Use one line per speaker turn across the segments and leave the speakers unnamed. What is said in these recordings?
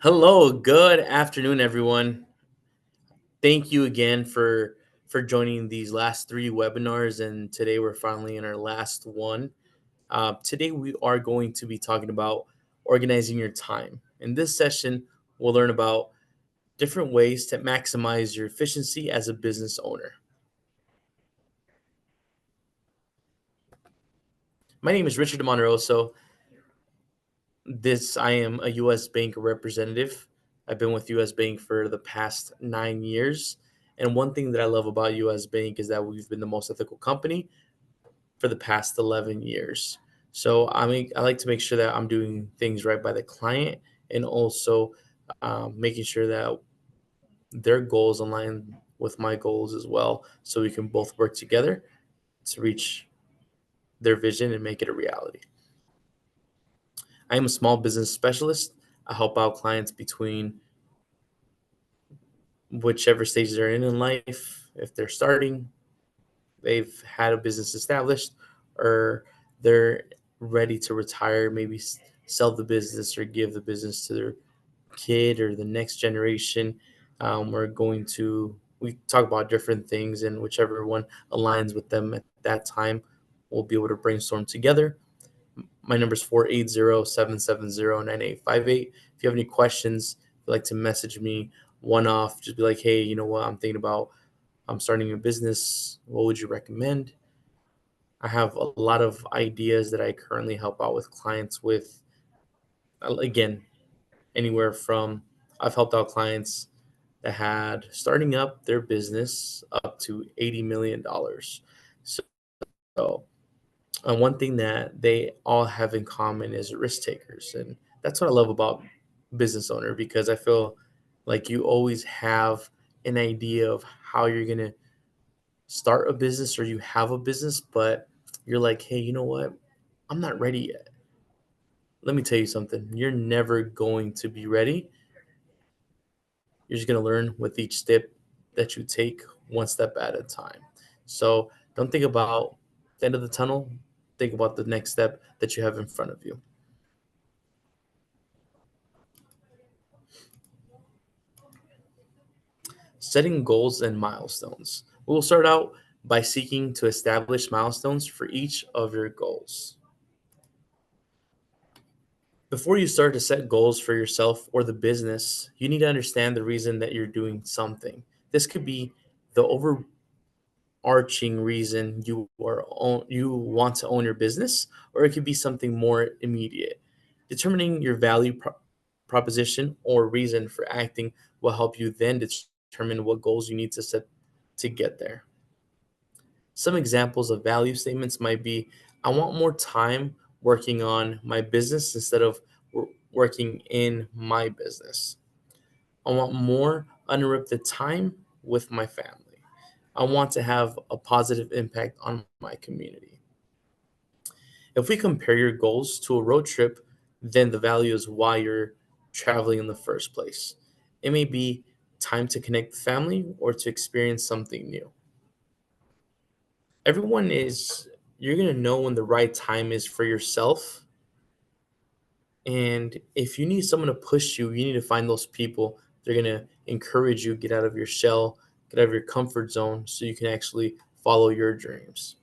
Hello, good afternoon, everyone. Thank you again for joining these last three webinars, and today we're finally in our last one. Today we are going to be talking about organizing your time. In this session, we'll learn about different ways to maximize your efficiency as a business owner. My name is Richard Monroso. I am a U.S. Bank representative. I've been with U.S. Bank for the past 9 years. And one thing that I love about U.S. Bank is that we've been the most ethical company for the past 11 years. So I like to make sure that I'm doing things right by the client and also making sure that their goals align with my goals as well. So we can both work together to reach their vision and make it a reality. I am a small business specialist. I help out clients between whichever stage they're in life. If they're starting, they've had a business established, or they're ready to retire, maybe sell the business or give the business to their kid or the next generation. We talk about different things, and whichever one aligns with them at that time, we'll be able to brainstorm together. My number is 480-770-9858. If you have any questions, if you'd like to message me one off, just be like, hey, you know what, I'm thinking about I'm starting a business. What would you recommend? I have a lot of ideas that I currently help out with clients with. Again, anywhere from I've helped out clients that had starting up their business up to $80 million. So, one thing that they all have in common is risk takers, and that's what I love about business owner because I feel like you always have an idea of how you're gonna start a business or you have a business, but you're like, hey, you know what? I'm not ready yet. Let me tell you something. You're never going to be ready. You're just going to learn with each step that you take, one step at a time. So don't think about the end of the tunnel. Think about the next step that you have in front of you. Setting goals and milestones. We will start out by seeking to establish milestones for each of your goals. Before you start to set goals for yourself or the business, you need to understand the reason that you're doing something. This could be the overarching reason you want to own your business, or it could be something more immediate. Determining your proposition or reason for acting will help you then determine what goals you need to set to get there. Some examples of value statements might be I want more time working on my business instead of working in my business. I want more uninterrupted time with my family. I want to have a positive impact on my community. If we compare your goals to a road trip, then the value is why you're traveling in the first place. It may be time to connect with family or to experience something new. Everyone is You're going to know when the right time is for yourself, and if you need someone to push you, you need to find those people. They're going to encourage you get out of your shell, get out of your comfort zone so you can actually follow your dreams.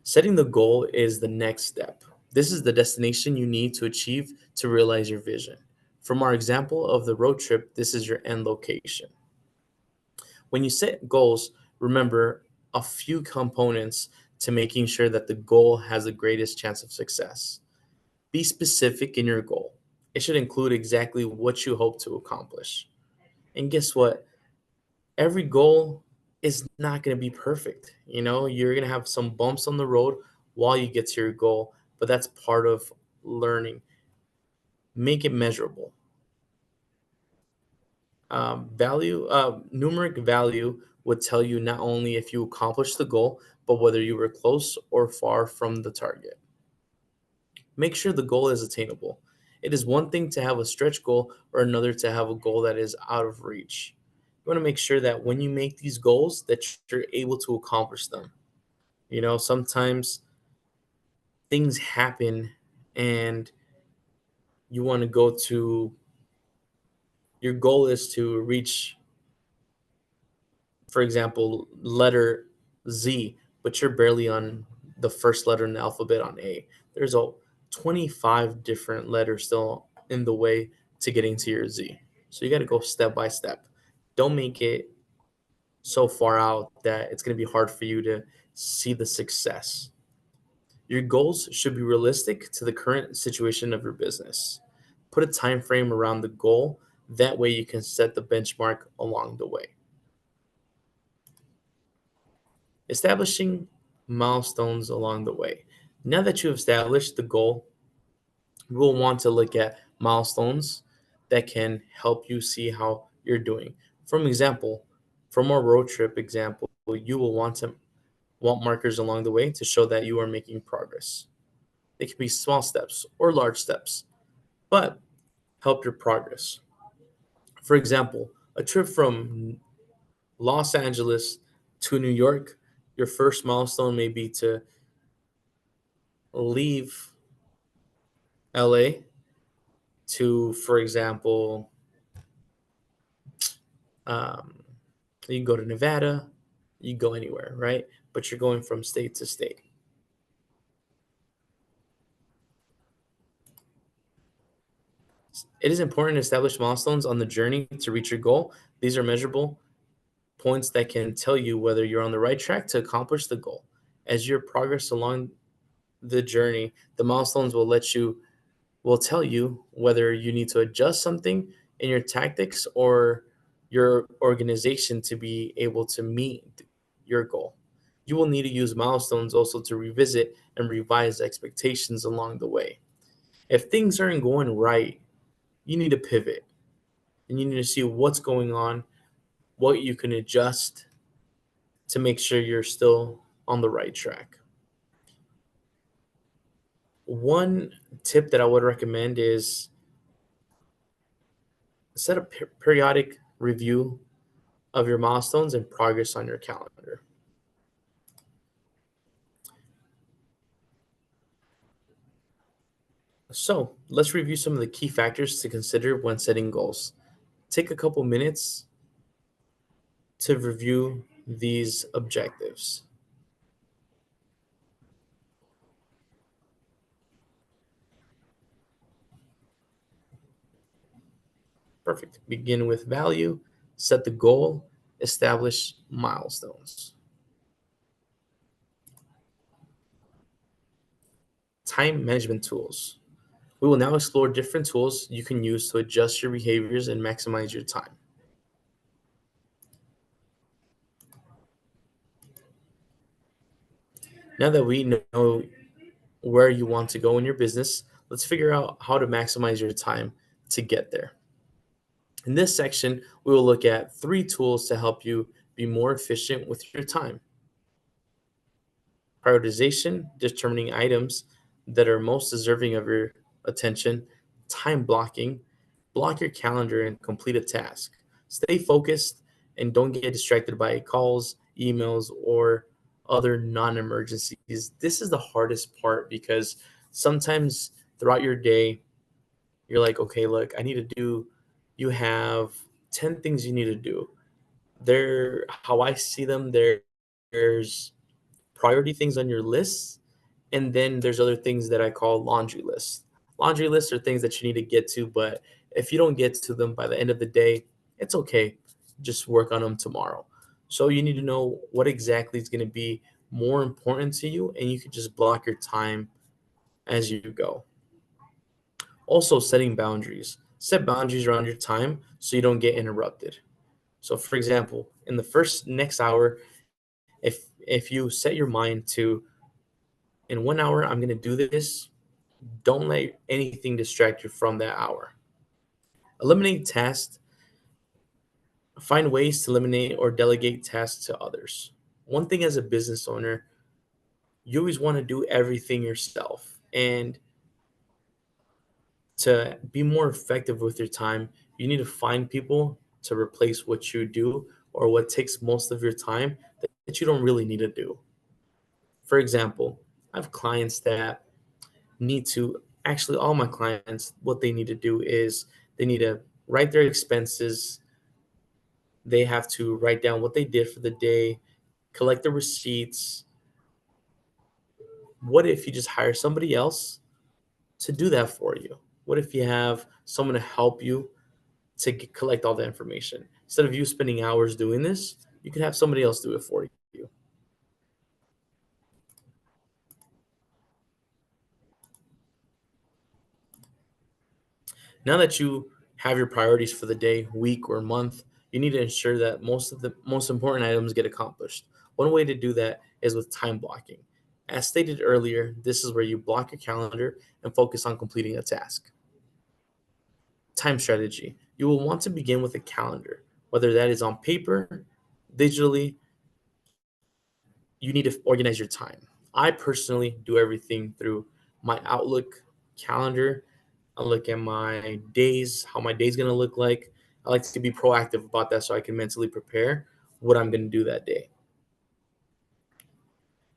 Setting the goal is the next step. This is the destination you need to achieve to realize your vision. From our example of the road trip, this is your end location. When you set goals, remember a few components to making sure that the goal has the greatest chance of success. Be specific in your goal. It should include exactly what you hope to accomplish. And guess what? Every goal is not going to be perfect. You're going to have some bumps on the road while you get to your goal, but that's part of learning. Make it measurable. Numeric value would tell you not only if you accomplished the goal, but whether you were close or far from the target. Make sure the goal is attainable. It is one thing to have a stretch goal or another to have a goal that is out of reach. You want to make sure that when you make these goals that you're able to accomplish them. Sometimes things happen and You want to go to, your goal is to reach, for example, letter Z, but you're barely on the first letter in the alphabet on A. There's a 25 different letters still in the way to getting to your Z. So you got to go step by step. Don't make it so far out that it's going to be hard for you to see the success. Your goals should be realistic to the current situation of your business. Put a time frame around the goal. That way you can set the benchmark along the way. Establishing milestones along the way. Now that you have established the goal, you will want to look at milestones that can help you see how you're doing. From example, from our road trip example, you will want markers along the way to show that you are making progress. They can be small steps or large steps, but help your progress. For example, a trip from Los Angeles to New York, your first milestone may be to leave LA to, for example, um, you can go to Nevada, you can go anywhere, right? But you're going from state to state. It is important to establish milestones on the journey to reach your goal. These are measurable points that can tell you whether you're on the right track to accomplish the goal. As your progress along the journey, the milestones will tell you whether you need to adjust something in your tactics or your organization to be able to meet your goal. You will need to use milestones also to revisit and revise expectations along the way. If things aren't going right, you need to pivot and you need to see what's going on, what you can adjust to make sure you're still on the right track. One tip that I would recommend is set a periodic review of your milestones and progress on your calendar. So, let's review some of the key factors to consider when setting goals. Take a couple minutes to review these objectives. Perfect. Begin with value, set the goal, establish milestones. Time management tools. We will now explore different tools you can use to adjust your behaviors and maximize your time. Now that we know where you want to go in your business, let's figure out how to maximize your time to get there. In this section, we will look at 3 tools to help you be more efficient with your time. Prioritization, determining items that are most deserving of your attention. Time blocking, block your calendar and complete a task. Stay focused and don't get distracted by calls, emails, or other non emergencies. This is the hardest part because sometimes throughout your day, you're like, okay, look, you have 10 things you need to do. How I see them, there's priority things on your list, and then there's other things that I call laundry lists. Laundry lists are things that you need to get to, but if you don't get to them by the end of the day, it's okay. Just work on them tomorrow. So you need to know what exactly is going to be more important to you, and you can just block your time as you go. Also, setting boundaries. Set boundaries around your time so you don't get interrupted. So, for example, in the first next hour, if you set your mind to, in 1 hour I'm going to do this, don't let anything distract you from that hour. Eliminate tasks. Find ways to eliminate or delegate tasks to others. One thing as a business owner, you always want to do everything yourself. And to be more effective with your time, you need to find people to replace what you do or what takes most of your time that you don't really need to do. For example, I have clients that need to Actually, all my clients, what they need to do is they need to write their expenses. They have to write down what they did for the day, collect the receipts. What if you just hire somebody else to do that for you? What if you have someone to help you to collect all the information? Instead of you spending hours doing this, you can have somebody else do it for you. Now that you have your priorities for the day, week, or month, you need to ensure that most of the most important items get accomplished. One way to do that is with time blocking. As stated earlier, this is where you block your calendar and focus on completing a task. Time strategy. You will want to begin with a calendar, whether that is on paper, digitally. You need to organize your time. I personally do everything through my Outlook calendar. I look at my days, how my day's going to look like. I like to be proactive about that so I can mentally prepare what I'm going to do that day.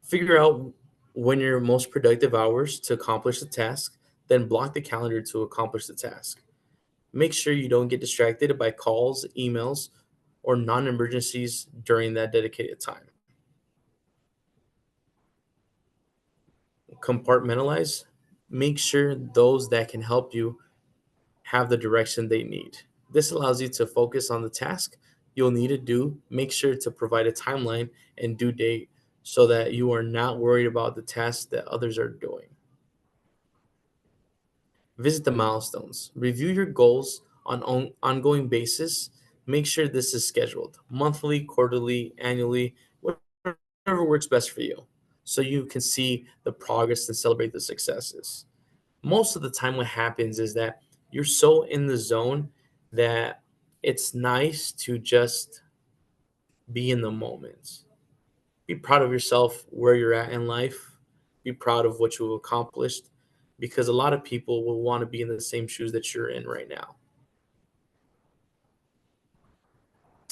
Figure out when your most productive hours to accomplish the task, then block the calendar to accomplish the task. Make sure you don't get distracted by calls, emails, or non emergencies during that dedicated time. Compartmentalize. Make sure those that can help you have the direction they need. This allows you to focus on the task you'll need to do. Make sure to provide a timeline and due date so that you are not worried about the tasks that others are doing. Visit the milestones. Review your goals on ongoing basis. Make sure this is scheduled monthly, quarterly, annually, whatever works best for you, so you can see the progress and celebrate the successes. Most of the time, what happens is that you're so in the zone that it's nice to just be in the moment. Be proud of yourself where you're at in life. Be proud of what you've accomplished because a lot of people will want to be in the same shoes that you're in right now.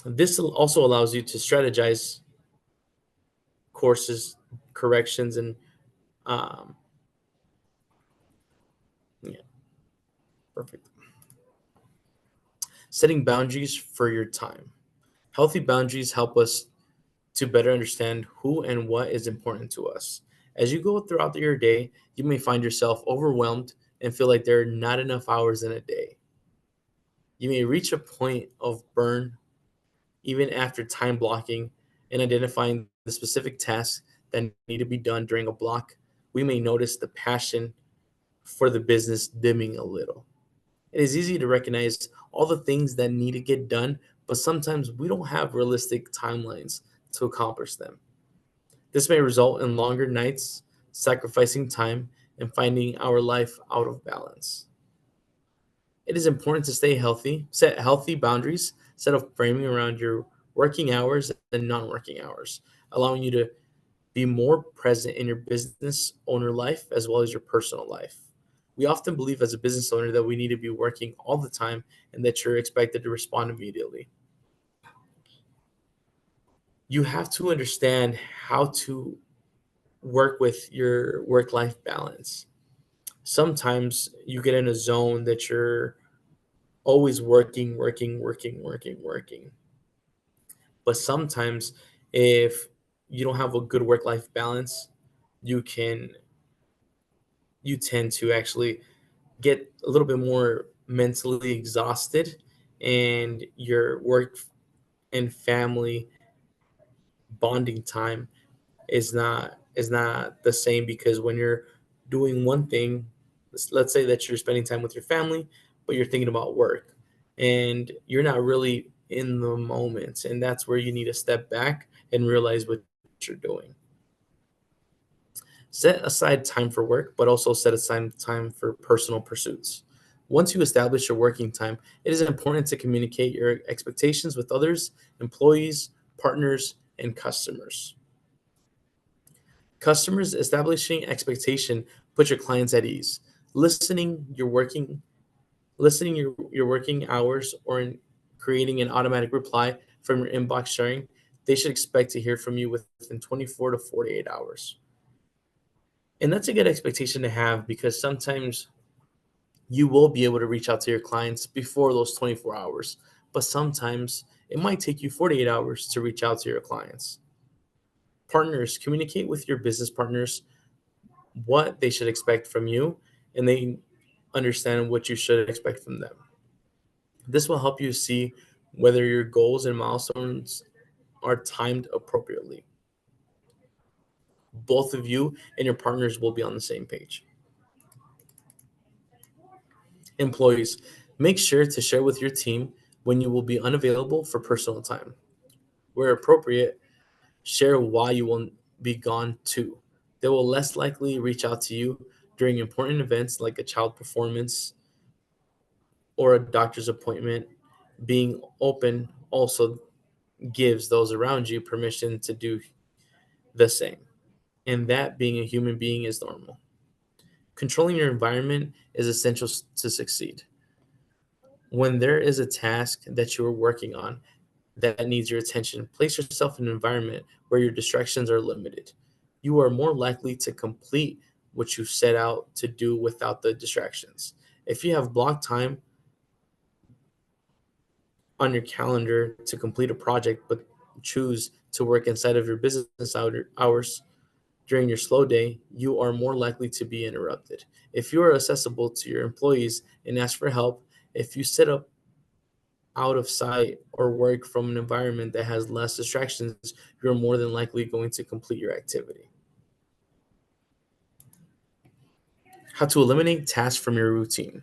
This also allows you to strategize courses, corrections, and um, yeah, perfect. Setting boundaries for your time. Healthy boundaries help us to better understand who and what is important to us. As you go throughout your day, you may find yourself overwhelmed and feel like there are not enough hours in a day. You may reach a point of burn even after time blocking and identifying the specific tasks that need to be done during a block. We may notice the passion for the business dimming a little. It is easy to recognize all the things that need to get done, but sometimes we don't have realistic timelines to accomplish them. This may result in longer nights, sacrificing time, and finding our life out of balance. It is important to stay healthy, set healthy boundaries, set a framing around your working hours and non working hours, allowing you to be more present in your business owner life as well as your personal life. We often believe as a business owner that we need to be working all the time and that you're expected to respond immediately. You have to understand how to work with your work life balance. Sometimes you get in a zone that you're always working, working, working, working, working. But sometimes if you don't have a good work life balance, you can you tend to actually get a little bit more mentally exhausted and your work and family bonding time is not the same because when you're doing one thing, let's say that you're spending time with your family, but you're thinking about work and you're not really in the moment, and that's where you need to step back and realize what you're doing. Set aside time for work, but also set aside time for personal pursuits. Once you establish your working time, it is important to communicate your expectations with others, employees, partners, and customers. Customers establishing expectation put your clients at ease. Listening your working listening your working hours or in creating an automatic reply from your inbox sharing, they should expect to hear from you within 24 to 48 hours. And that's a good expectation to have because sometimes You will be able to reach out to your clients before those 24 hours, but sometimes it might take you 48 hours to reach out to your clients. Partners, communicate with your business partners what they should expect from you, and they understand what you should expect from them. This will help you see whether your goals and milestones are timed appropriately. Both of you and your partners will be on the same page. Employees, make sure to share with your team when you will be unavailable for personal time. Where appropriate, share why you will be gone too. They will less likely reach out to you during important events like a child performance or a doctor's appointment. Being open also gives those around you permission to do the same. And that being a human being is normal. Controlling your environment is essential to succeed. When there is a task that you are working on that needs your attention, place yourself in an environment where your distractions are limited. You are more likely to complete what you set out to do without the distractions. If you have blocked time on your calendar to complete a project, but choose to work inside of your business hours during your slow day, you are more likely to be interrupted. If you are accessible to your employees and ask for help, if you set up out of sight or work from an environment that has less distractions, you're more than likely going to complete your activity. How to eliminate tasks from your routine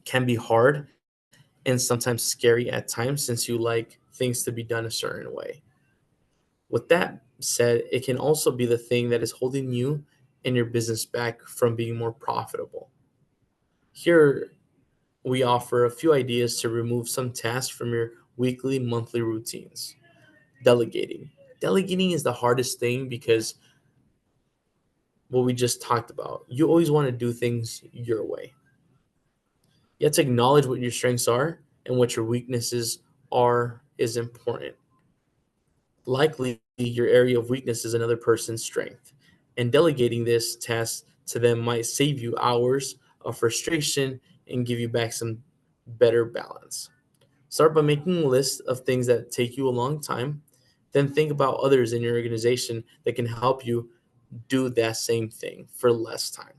can be hard and sometimes scary at times since you like things to be done a certain way. With that said, it can also be the thing that is holding you and your business back from being more profitable. Here, we offer a few ideas to remove some tasks from your weekly, monthly routines. Delegating. Delegating is the hardest thing because what we just talked about, you always want to do things your way. You have to acknowledge what your strengths are and what your weaknesses are is important. Likely, your area of weakness is another person's strength, and delegating this task to them might save you hours of frustration and give you back some better balance. Start by making a list of things that take you a long time. Then think about others in your organization that can help you do that same thing for less time.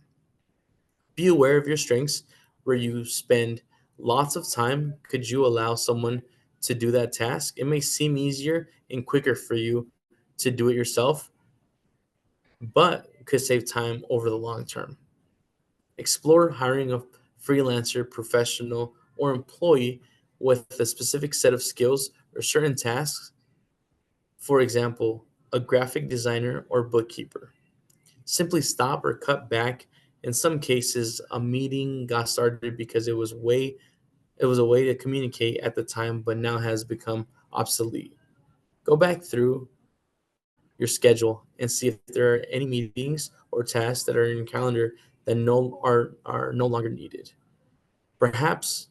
Be aware of your strengths where you spend lots of time. Could you allow someone to do that task? It may seem easier and quicker for you to do it yourself, but could save time over the long term. Explore hiring a freelancer, professional, or employee with a specific set of skills or certain tasks. For example, a graphic designer or bookkeeper. Simply stop or cut back. In some cases, a meeting got started because it was a way to communicate at the time, but now has become obsolete. Go back through your schedule and see if there are any meetings or tasks that are in your calendar that are no longer needed. Perhaps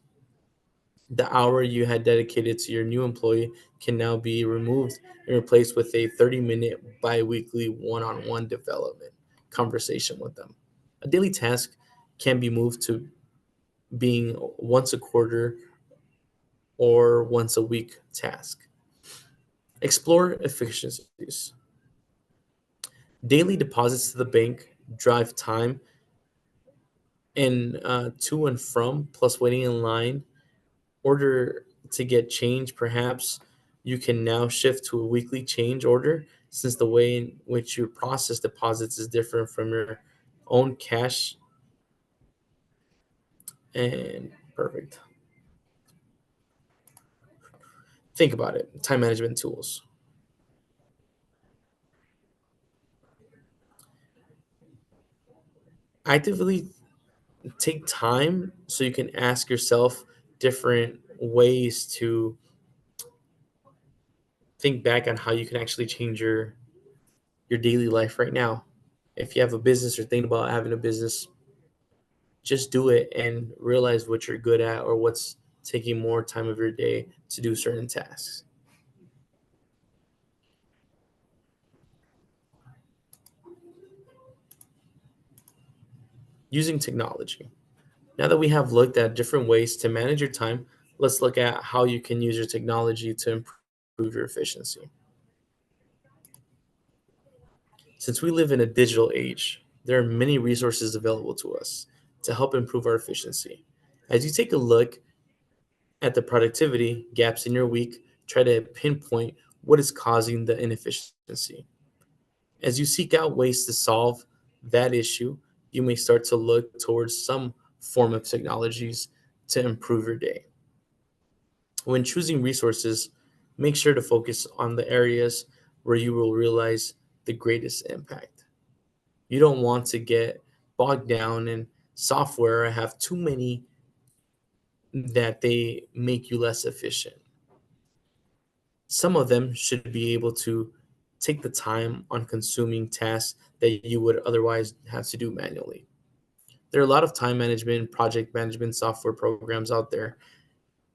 the hour you had dedicated to your new employee can now be removed and replaced with a 30-minute bi-weekly one-on-one development conversation with them. A daily task can be moved to being once a quarter or once a week task. Explore efficiencies. Daily deposits to the bank drive time and to and from, plus waiting in line order to get change. Perhaps you can now shift to a weekly change order since the way in which you process deposits is different from your own cash. And perfect. Think about it. Time management tools. Actively take time so you can ask yourself different ways to think back on how you can actually change your daily life right now. If you have a business or think about having a business, just do it and realize what you're good at or what's taking more time of your day to do certain tasks. Using technology. Now that we have looked at different ways to manage your time, let's look at how you can use your technology to improve your efficiency. Since we live in a digital age, there are many resources available to us to help improve our efficiency. As you take a look at the productivity gaps in your week, try to pinpoint what is causing the inefficiency. As you seek out ways to solve that issue, you may start to look towards some form of technologies to improve your day. When choosing resources, make sure to focus on the areas where you will realize the greatest impact. You don't want to get bogged down in software or have too many that they make you less efficient. Some of them should be able to take the time on consuming tasks that you would otherwise have to do manually. There are a lot of time management, project management software programs out there.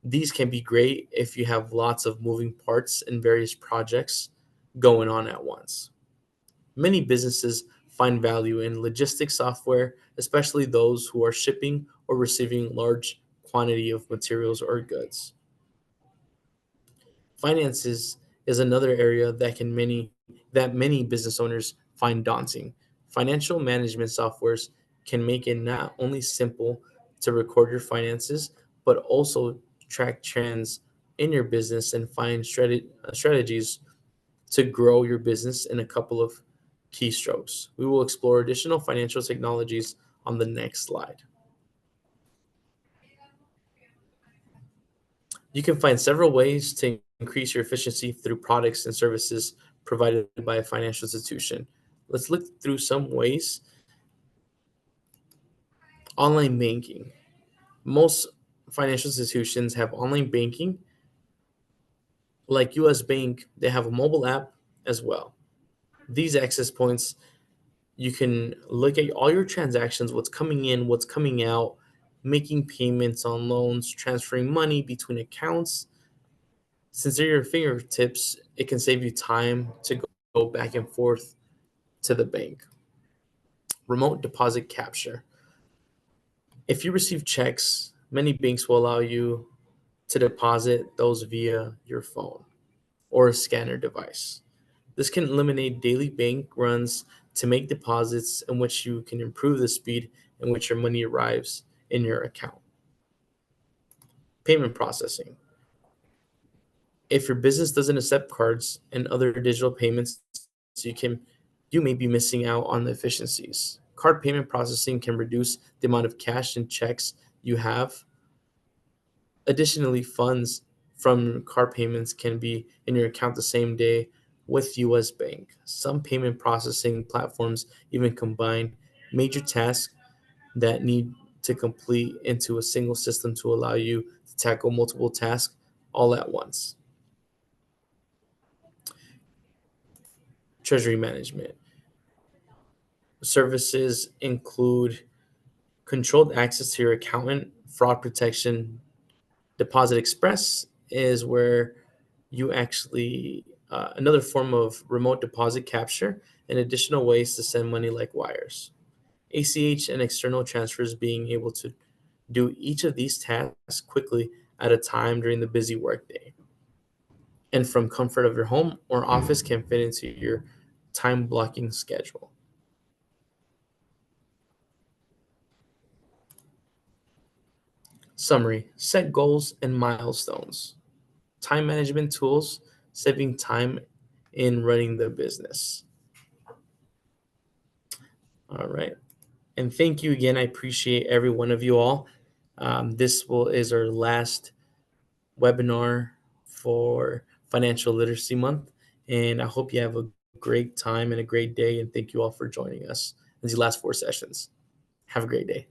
These can be great if you have lots of moving parts and various projects going on at once. Many businesses find value in logistics software, especially those who are shipping or receiving large quantity of materials or goods. Finances is another area that many business owners find daunting. Financial management softwares can make it not only simple to record your finances, but also track trends in your business and find strategies to grow your business in a couple of keystrokes. We will explore additional financial technologies on the next slide. You can find several ways to increase your efficiency through products and services provided by a financial institution. Let's look through some ways. Online banking. Most financial institutions have online banking. Like US Bank, they have a mobile app as well. These access points, you can look at all your transactions, what's coming in, what's coming out, making payments on loans, transferring money between accounts. Since they're your fingertips, it can save you time to go back and forth to the bank. Remote deposit capture. If you receive checks, many banks will allow you to deposit those via your phone or a scanner device. This can eliminate daily bank runs to make deposits in which you can improve the speed in which your money arrives in your account. Payment processing. If your business doesn't accept cards and other digital payments, you can you may be missing out on the efficiencies. Card payment processing can reduce the amount of cash and checks you have. Additionally, funds from card payments can be in your account the same day with US Bank. Some payment processing platforms even combine major tasks that need to complete into a single system to allow you to tackle multiple tasks all at once. Treasury management services include controlled access to your accountant, fraud protection. Deposit Express is where you actually another form of remote deposit capture and additional ways to send money like wires. ACH and external transfers being able to do each of these tasks quickly at a time during the busy workday and from comfort of your home or office can fit into your time blocking schedule. Summary: set goals and milestones. Time management tools, saving time in running the business. All right. And thank you again. I appreciate every one of you all. This will is our last webinar for Financial Literacy Month, and I hope you have a great time and a great day. And thank you all for joining us in these last 4 sessions. Have a great day.